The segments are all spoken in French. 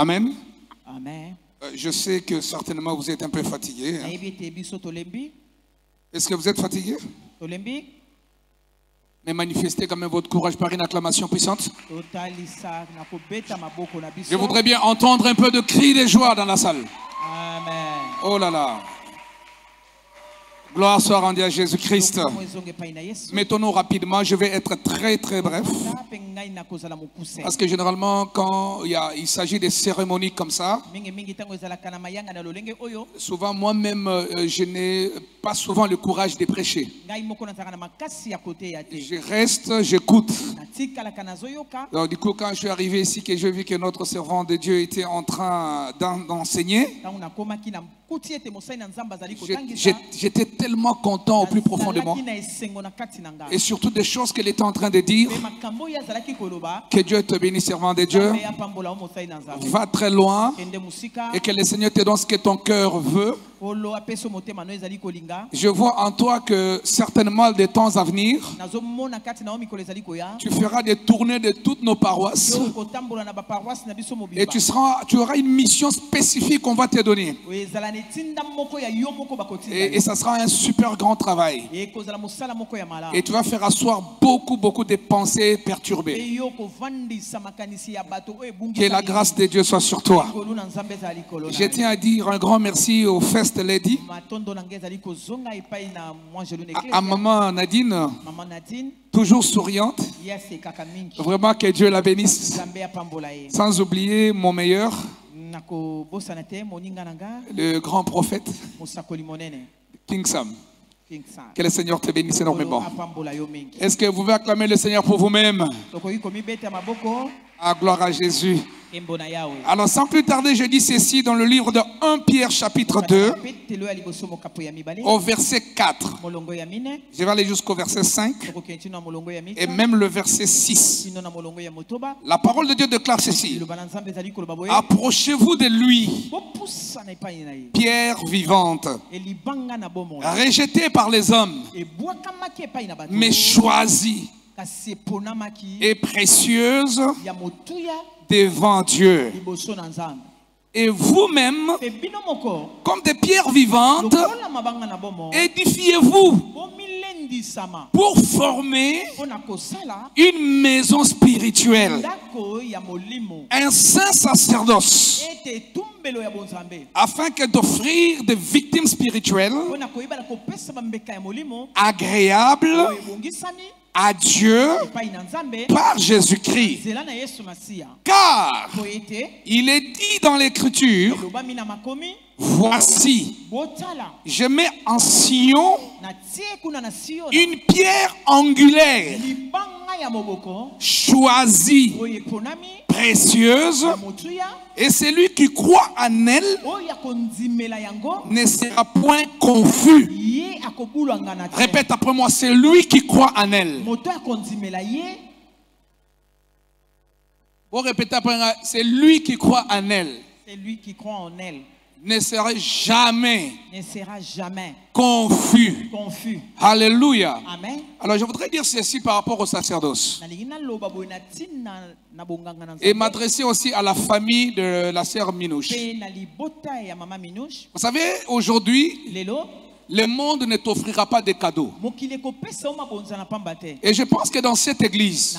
Amen. Amen. Je sais que certainement vous êtes un peu fatigué. Hein. Est-ce que vous êtes fatigué? Mais manifestez quand même votre courage par une acclamation puissante. Je voudrais bien entendre un peu de cris de joie dans la salle. Amen. Oh là là. Gloire soit rendue à Jésus-Christ. Mettons-nous rapidement, je vais être très très bref. Parce que généralement quand il s'agit de cérémonies comme ça, souvent moi-même je n'ai pas souvent le courage de prêcher. Je reste, j'écoute. Donc du coup quand je suis arrivé ici, que j'ai vu que notre servant de Dieu était en train d'enseigner, j'étais tellement content au plus profond de moi. Et surtout des choses qu'elle était en train de dire. Que Dieu te bénisse, servant de Dieu. Va très loin. Et que le Seigneur te donne ce que ton cœur veut. Je vois en toi que certainement des temps à venir, tu feras des tournées de toutes nos paroisses. Et tu auras une mission spécifique qu'on va te donner. Et ça sera un super grand travail. Et tu vas faire asseoir beaucoup de pensées perturbées. Que la grâce de Dieu soit sur toi. Je tiens à dire un grand merci au First Lady, à maman Nadine, toujours souriante. Vraiment que Dieu la bénisse. Sans oublier mon meilleur, le grand prophète King Sam. Que le Seigneur te bénisse énormément. Est-ce que vous pouvez acclamer le Seigneur pour vous-même? Ah, gloire à Jésus. Alors sans plus tarder, je dis ceci dans le livre de 1 Pierre chapitre 2 au verset 4. Je vais aller jusqu'au verset 5 et même le verset 6. La parole de Dieu déclare ceci: approchez-vous de lui, pierre vivante, rejetée par les hommes, mais choisie et précieuse devant Dieu. Et vous-même, comme des pierres vivantes, édifiez-vous pour former une maison spirituelle, un saint sacerdoce, afin que d'offrir des victimes spirituelles agréables à Dieu par Jésus-Christ. Car il est dit dans l'Écriture: voici, je mets en Sion une pierre angulaire, choisie, précieuse, et celui qui croit en elle ne sera point confus. Répète après moi: c'est lui qui croit en elle. Vous répétez après moi: c'est lui qui croit en elle. C'est lui qui croit en elle. Ne sera jamais confus. Alléluia. Amen. Alors je voudrais dire ceci par rapport au sacerdoce et m'adresser aussi à la famille de la sœur Minouche. Vous savez, aujourd'hui, le monde ne t'offrira pas de cadeaux. Et je pense que dans cette église,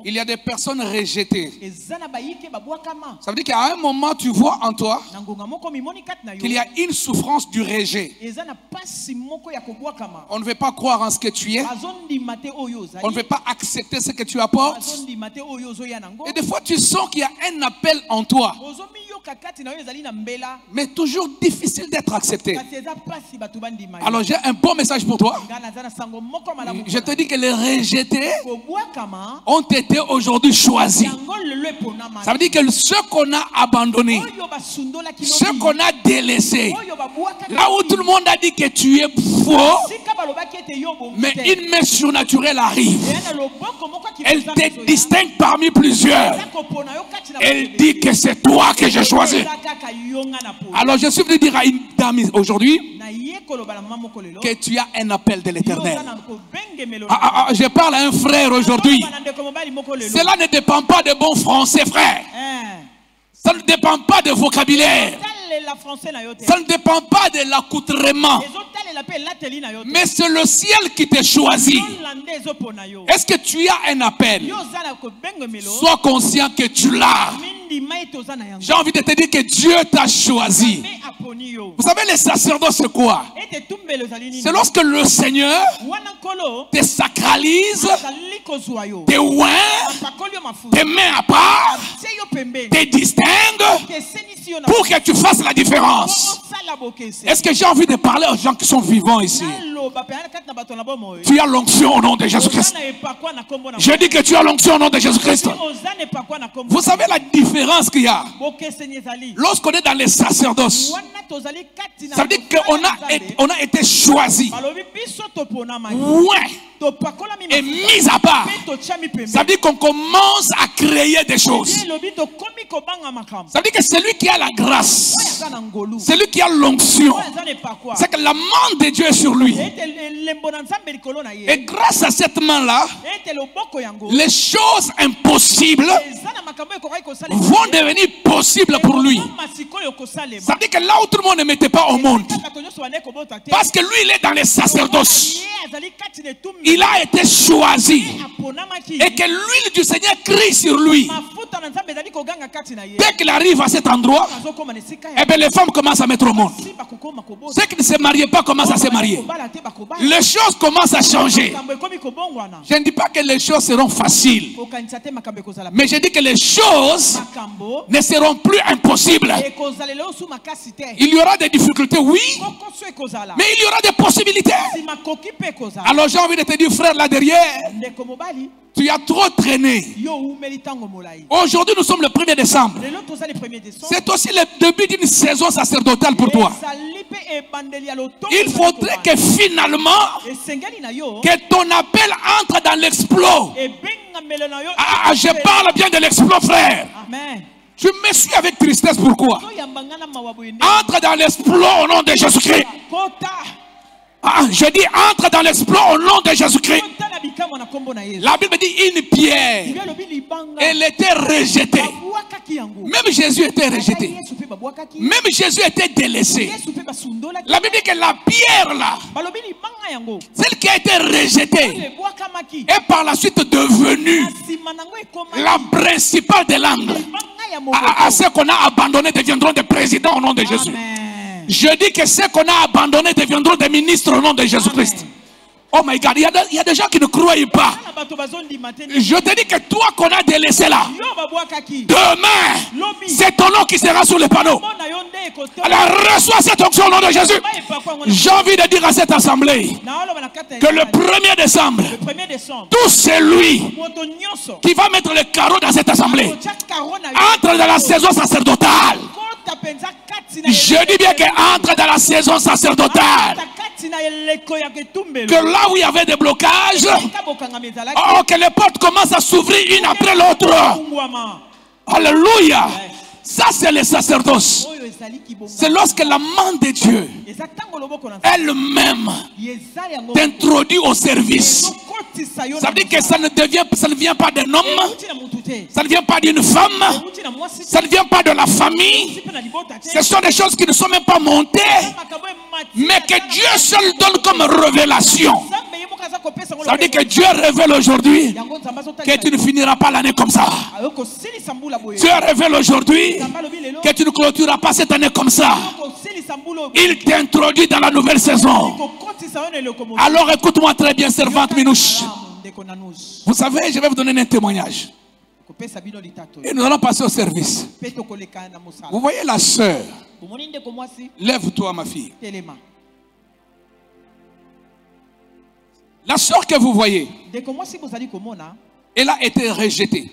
il y a des personnes rejetées. Ça veut dire qu'à un moment, tu vois en toi qu'il y a une souffrance du rejet. On ne veut pas croire en ce que tu es. On ne veut pas accepter ce que tu apportes. Et des fois, tu sens qu'il y a un appel en toi, mais toujours difficile d'être accepté. Alors j'ai un bon message pour toi. Je te dis que les rejetés ont été aujourd'hui choisis. Ça veut dire que ceux qu'on a abandonnés, ceux qu'on a délaissés, là où tout le monde a dit que tu es faux, mais une main surnaturelle arrive. Elle te distingue parmi plusieurs. Elle dit que c'est toi que j'ai choisi. Alors je suis venu dire à une dame aujourd'hui que tu as un appel de l'Éternel. Je parle à un frère aujourd'hui. Cela ne dépend pas de bon français, frère. dépend pas de vocabulaire. Ça ne dépend pas de l'accoutrement. Mais c'est le ciel qui te choisit. Est-ce que tu as un appel? Sois conscient que tu l'as. J'ai envie de te dire que Dieu t'a choisi. Vous savez, les sacerdotes, c'est quoi? C'est lorsque le Seigneur te sacralise, te oint, te met à part, te distingue pour que tu fasses la différence. Est-ce que j'ai envie de parler aux gens qui sont vivants ici? Tu as l'onction au nom de Jésus-Christ. Je dis que tu as l'onction au nom de Jésus-Christ. Vous savez la différence qu'il y a lorsqu'on est dans les sacerdoces? Ça veut dire qu'on a été choisi, et mis à part. Ça veut dire qu'on commence à créer des choses. Ça veut dire que celui qui a la grâce, celui qui a l'onction, c'est que la main de Dieu est sur lui. Et grâce à cette main-là, les choses impossibles vont devenir possibles pour lui. Ça veut dire que là où tout le monde ne mettait pas au monde, parce que lui il est dans les sacerdoces, il a été choisi, et que l'huile du Seigneur crie sur lui. Dès qu'il arrive à cet endroit, eh bien les femmes commencent à mettre au monde. Ceux qui ne se mariaient pas commencent à se marier. Les choses commencent à changer. Je ne dis pas que les choses seront faciles, mais je dis que les choses ne seront plus impossibles. Il y aura des difficultés, oui, mais il y aura des possibilités. Alors j'ai envie de te dire, frère, là derrière, tu as trop traîné. Aujourd'hui, nous sommes le 1er décembre. C'est aussi le début d'une saison sacerdotale pour toi. Il faudrait que finalement, que ton appel entre dans l'exploit. Je parle bien de l'exploit, frère. Tu me suis avec tristesse, pourquoi? Entre dans l'exploit au nom de Jésus-Christ. Je dis entre dans l'exploit au nom de Jésus-Christ. La Bible dit une pierre, elle était rejetée. Même Jésus était rejeté. Même Jésus était délaissé. La Bible dit que la pierre là, celle qui a été rejetée, est par la suite devenue la principale de l'angle. À ceux qu'on a abandonnés deviendront des présidents au nom de Jésus. Je dis que ceux qu'on a abandonnés deviendront des ministres au nom de Jésus-Christ. Oh my God, il y a des gens qui ne croient pas. Je te dis que toi qu'on a délaissé là, demain, c'est ton nom qui sera sur le panneau. Alors reçois cette onction au nom de Jésus. J'ai envie de dire à cette assemblée que le 1er décembre, tout celui qui va mettre le carreau dans cette assemblée entre dans la saison sacerdotale. Je dis bien qu'entre dans la saison sacerdotale, que là où il y avait des blocages, que les portes commencent à s'ouvrir une après l'autre. Alléluia. Ça c'est le sacerdoce. C'est lorsque la main de Dieu elle-même t'introduit au service. Ça veut dire que ça ne vient pas d'un homme, ça ne vient pas d'une femme, ça ne vient pas de la famille. Ce sont des choses qui ne sont même pas montées, mais que Dieu seul donne comme révélation. Ça veut dire que Dieu révèle aujourd'hui que tu ne finiras pas l'année comme ça. Dieu révèle aujourd'hui que tu ne clôtureras pas cette année comme ça. Il t'introduit dans la nouvelle saison. Alors écoute-moi très bien, servante Minouche. Vous savez, je vais vous donner un témoignage. Et nous allons passer au service. Vous voyez la sœur. Lève-toi, ma fille. La sœur que vous voyez, elle a été rejetée.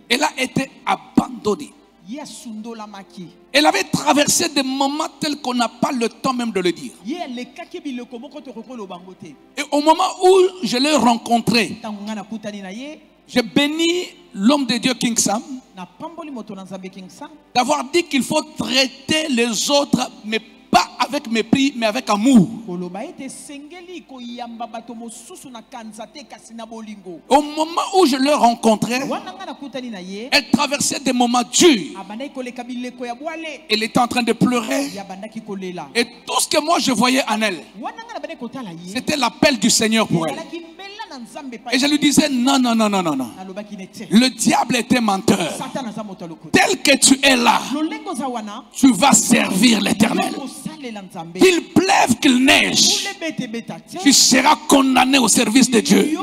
Elle a été abandonnée. Elle avait traversé des moments tels qu'on n'a pas le temps même de le dire. Et au moment où je l'ai rencontré, j'ai béni l'homme de Dieu King Sam d'avoir dit qu'il faut traiter les autres, mais pas avec mépris, mais avec amour. Au moment où je le rencontrais, elle traversait des moments durs. Elle était en train de pleurer. Et tout ce que moi je voyais en elle, c'était l'appel du Seigneur pour elle. Et je lui disais, non, non, non, non, non, non. Le diable était menteur. Tel que tu es là, tu vas servir l'Éternel. Qu'il pleuve, qu'il neige, tu seras condamné au service de Dieu.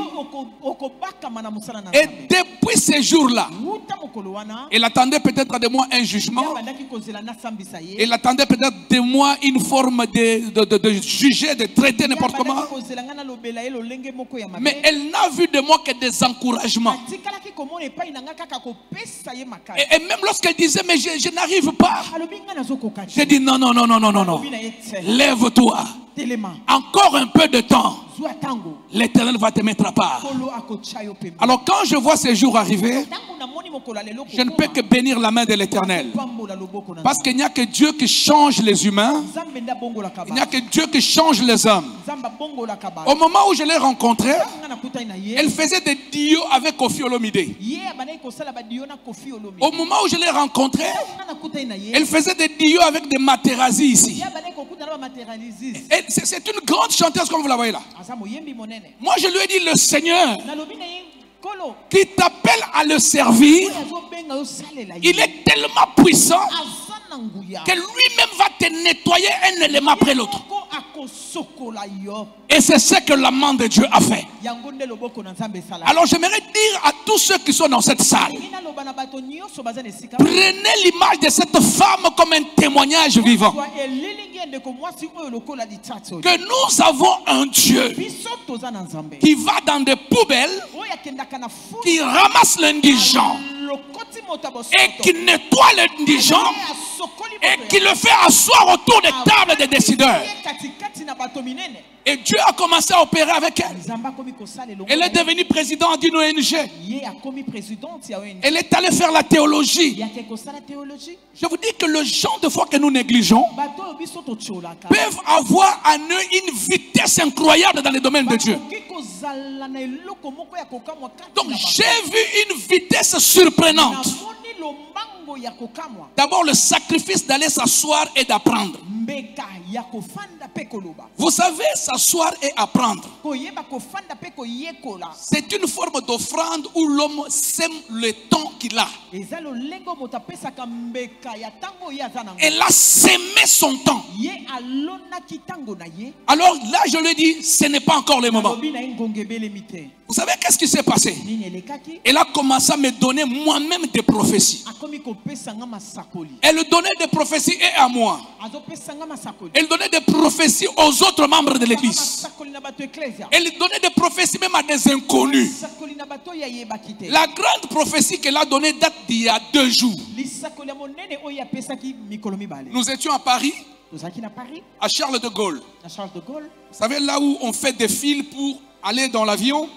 Et depuis ces jours-là, elle attendait peut-être de moi un jugement. Elle attendait peut-être de moi une forme de juger, de traiter n'importe comment. Mais elle n'a vu de moi que des encouragements. Et même lorsqu'elle disait, mais je n'arrive pas, j'ai dit non, non, non, non, non, non, non. Lève-toi. Encore un peu de temps, l'Éternel va te mettre à part. Alors quand je vois ces jours arriver, je ne peux que bénir la main de l'Éternel. Parce qu'il n'y a que Dieu qui change les humains. Il n'y a que Dieu qui change les hommes. Au moment où je l'ai rencontrée, elle faisait des dios avec Kofi Olomide. Au moment où je l'ai rencontrée, elle faisait des dios avec des Materazzi ici. C'est une grande chanteuse comme vous la voyez là. Moi je lui ai dit, le Seigneur qui t'appelle à le servir, il est tellement puissant que lui-même va te nettoyer un élément après l'autre. Et c'est ce que la main de Dieu a fait. Alors j'aimerais dire à tous ceux qui sont dans cette salle, prenez l'image de cette femme comme un témoignage vivant. Que nous avons un Dieu qui va dans des poubelles, qui ramasse l'indigent et qui nettoie l'indigent et qui le fait asseoir autour des tables des décideurs. Et Dieu a commencé à opérer avec elle. Elle est devenue présidente d'une ONG. Elle est allée faire la théologie. Je vous dis que le genre de foi que nous négligeons peuvent avoir en eux une vitesse incroyable dans les domaines de Dieu. Donc j'ai vu une vitesse surprenante. D'abord le sacrifice d'aller s'asseoir et d'apprendre. Vous savez, s'asseoir et apprendre, c'est une forme d'offrande où l'homme sème le temps qu'il a. Elle a sémé son temps. Alors là, je lui dis, ce n'est pas encore le moment. Vous savez qu'est-ce qui s'est passé? Elle a commencé à me donner moi-même des prophéties. Elle donnait des prophéties et à moi. Elle donnait des prophéties aux autres membres de l'église. Elle donnait des prophéties même à des inconnus. La grande prophétie qu'elle a donnée date d'il y a 2 jours. Nous étions à Paris, à Charles de Gaulle. Vous savez, là où on fait des files pour aller dans l'avion.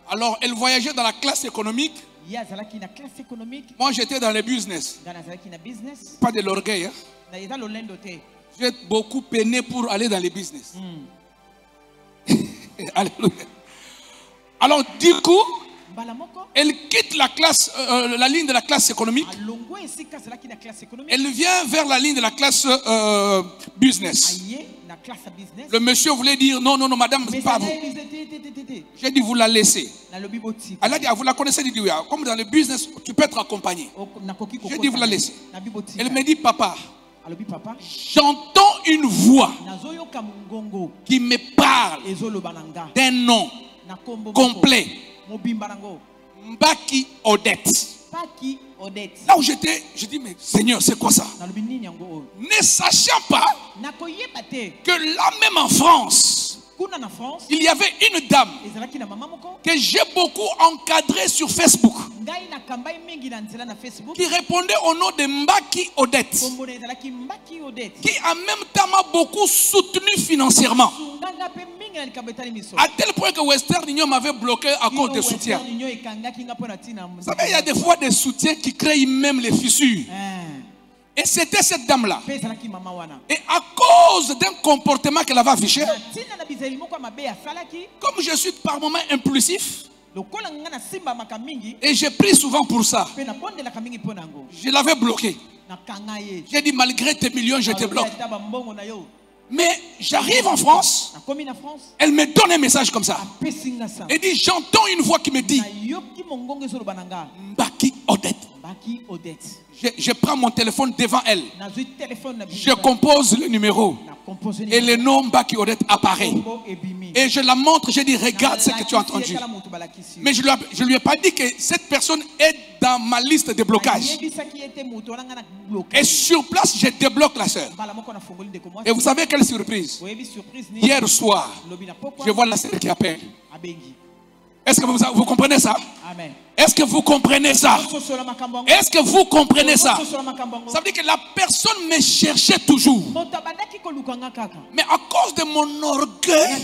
Alors elle voyageait dans la classe économique. Moi j'étais dans le business. Pas de l'orgueil. Hein? J'ai beaucoup peiné pour aller dans le business. Alléluia. Alors du coup, elle quitte la classe, la ligne de la classe économique. Elle vient vers la ligne de la classe business. Le monsieur voulait dire non, non, non, madame, pas vous. J'ai dit, vous la laissez. Elle a dit, vous la connaissez? J'ai dit, oui, comme dans le business, tu peux être accompagné. J'ai dit, vous la laissez. Elle me dit, papa, j'entends une voix qui me parle d'un nom complet. Mbaki Odette. Là où j'étais, je dis, mais Seigneur, c'est quoi ça? Ne sachant pas que là même en France, il y avait une dame que j'ai beaucoup encadrée sur Facebook, qui répondait au nom de Mbaki Odette, qui en même temps m'a beaucoup soutenu financièrement, à tel point que Western Union m'avait bloqué à cause des soutiens. Vous savez, il y a des fois des soutiens qui créent même les fissures. Et c'était cette dame-là. Et à cause d'un comportement qu'elle avait affiché, comme je suis par moments impulsif, et j'ai pris souvent pour ça, je l'avais bloqué. J'ai dit, malgré tes millions, je te bloque. Mais j'arrive en France, elle me donne un message comme ça. Elle dit, j'entends une voix qui me dit, Mbaki Odette. Je prends mon téléphone devant elle. Je compose le numéro. Et le nom Mbaki Odette apparaît. Et je la montre, je dis, regarde ce que tu as entendu. Mais je ne lui ai pas dit que cette personne est dans ma liste de blocage. Et sur place, je débloque la sœur. Et vous savez quelle surprise? Hier soir, je vois la sœur qui appelle. Est-ce que vous comprenez ça? Amen. Est-ce que vous comprenez ça? Est-ce que vous comprenez ça? Ça veut dire que la personne me cherchait toujours. Mais à cause de mon orgueil,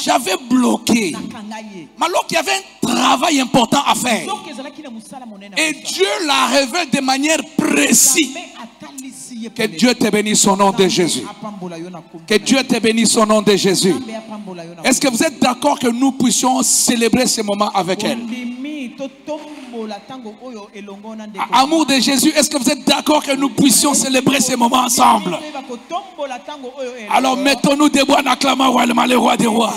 j'avais bloqué. Mais alors qu'il y avait un travail important à faire. Et Dieu la révèle de manière précise. Que Dieu te bénisse au nom de Jésus. Que Dieu te bénisse au nom de Jésus. Est-ce que vous êtes d'accord que nous puissions célébrer ce moment avec elle? Amour de Jésus, est-ce que vous êtes d'accord que nous puissions célébrer ce moment ensemble? Alors mettons-nous debout en acclamant le roi des rois.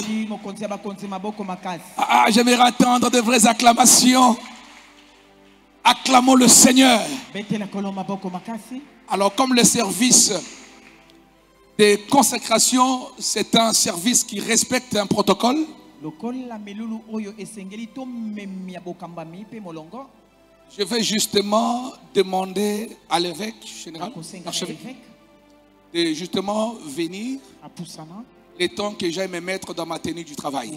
J'aimerais attendre de vraies acclamations. Acclamons le Seigneur. Alors comme le service de consécration, c'est un service qui respecte un protocole. Je vais justement demander à l'évêque général, de justement venir le temps que j'aille me mettre dans ma tenue du travail.